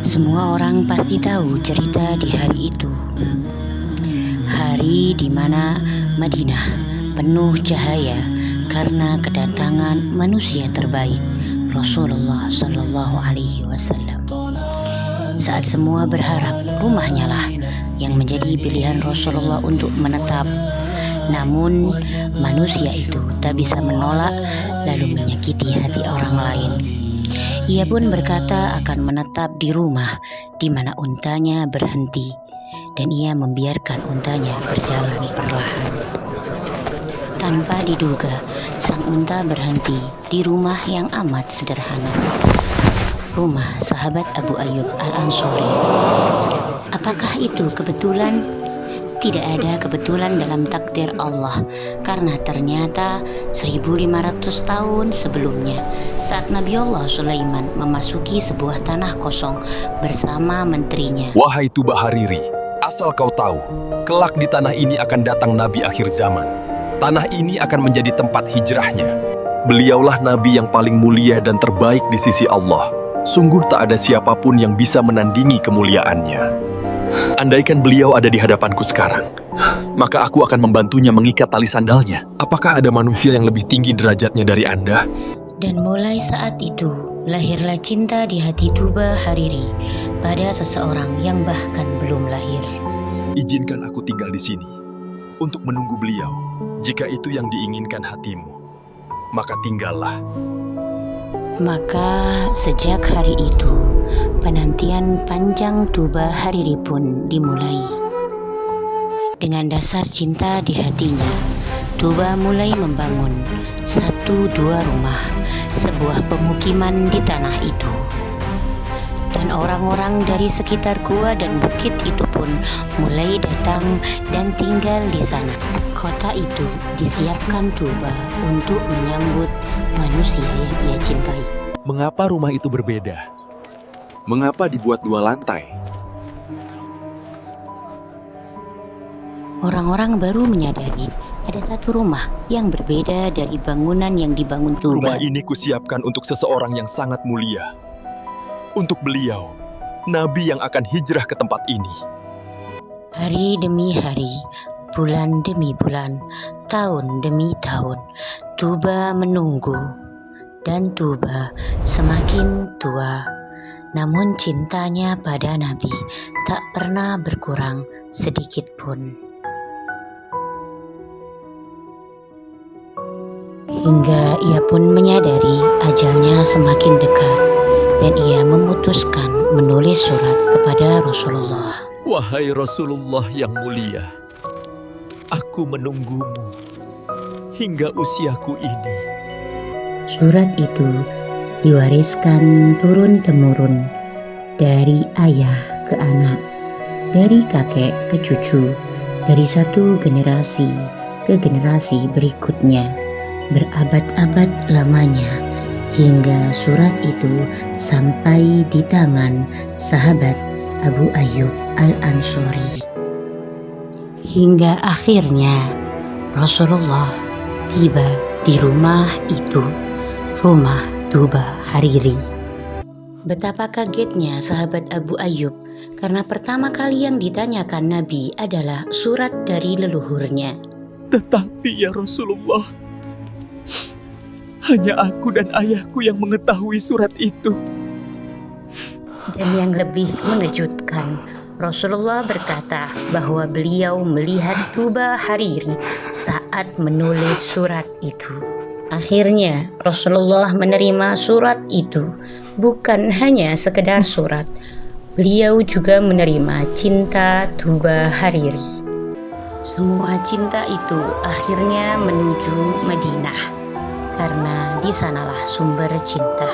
Semua orang pasti tahu cerita di hari itu. Hari di mana Madinah penuh cahaya karena kedatangan manusia terbaik, Rasulullah Shallallahu Alaihi Wasallam. Saat semua berharap rumahnya lah yang menjadi pilihan Rasulullah untuk menetap, namun manusia itu tak bisa menolak lalu menyakiti hati orang lain. Ia pun berkata akan menetap di rumah di mana untanya berhenti, dan ia membiarkan untanya berjalan perlahan. Tanpa diduga, sang unta berhenti di rumah yang amat sederhana. Rumah sahabat Abu Ayyub Al-Ansori. Apakah itu kebetulan? Tidak ada kebetulan dalam takdir Allah, karena ternyata 1500 tahun sebelumnya, saat Nabi Allah Sulaiman memasuki sebuah tanah kosong bersama menterinya. Wahai Tuba Hariri, asal kau tahu, kelak di tanah ini akan datang Nabi akhir zaman. Tanah ini akan menjadi tempat hijrahnya. Beliaulah Nabi yang paling mulia dan terbaik di sisi Allah. Sungguh tak ada siapapun yang bisa menandingi kemuliaannya. Andaikan beliau ada di hadapanku sekarang, maka aku akan membantunya mengikat tali sandalnya. Apakah ada manusia yang lebih tinggi derajatnya dari Anda? Dan mulai saat itu, lahirlah cinta di hati Tuba Hariri pada seseorang yang bahkan belum lahir. Izinkan aku tinggal di sini untuk menunggu beliau. Jika itu yang diinginkan hatimu, maka tinggallah. Maka sejak hari itu, penantian panjang Tuba Hariri pun dimulai. Dengan dasar cinta di hatinya, Tuba mulai membangun 1-2 rumah, sebuah pemukiman di tanah itu. Dan orang-orang dari sekitar gua dan bukit itu pun mulai datang dan tinggal di sana. Kota itu disiapkan Tuba untuk menyambut manusia yang ia cintai. Mengapa rumah itu berbeda? Mengapa dibuat 2 lantai? Orang-orang baru menyadari ada satu rumah yang berbeda dari bangunan yang dibangun Tuba. Rumah ini kusiapkan untuk seseorang yang sangat mulia. Untuk beliau, Nabi yang akan hijrah ke tempat ini. Hari demi hari, bulan demi bulan, tahun demi tahun, Tuba menunggu. Dan Tuba semakin tua, namun cintanya pada Nabi tak pernah berkurang sedikit pun. Hingga ia pun menyadari ajalnya semakin dekat, dan ia memutuskan menulis surat kepada Rasulullah. Wahai Rasulullah yang mulia, aku menunggumu hingga usiaku ini. Surat itu diwariskan turun-temurun dari ayah ke anak, dari kakek ke cucu, dari satu generasi ke generasi berikutnya, berabad-abad lamanya, hingga surat itu sampai di tangan sahabat Abu Ayyub Al-Ansori. Hingga akhirnya Rasulullah tiba di rumah itu, rumah Tuba Hariri. Betapa kagetnya sahabat Abu Ayyub karena pertama kali yang ditanyakan Nabi adalah surat dari leluhurnya. Tetapi ya Rasulullah, hanya aku dan ayahku yang mengetahui surat itu. Dan yang lebih mengejutkan, Rasulullah berkata bahwa beliau melihat Tuba Hariri saat menulis surat itu. Akhirnya Rasulullah menerima surat itu, bukan hanya sekedar surat. Beliau juga menerima cinta Tuba Hariri. Semua cinta itu akhirnya menuju Madinah, karena di sanalah sumber cinta.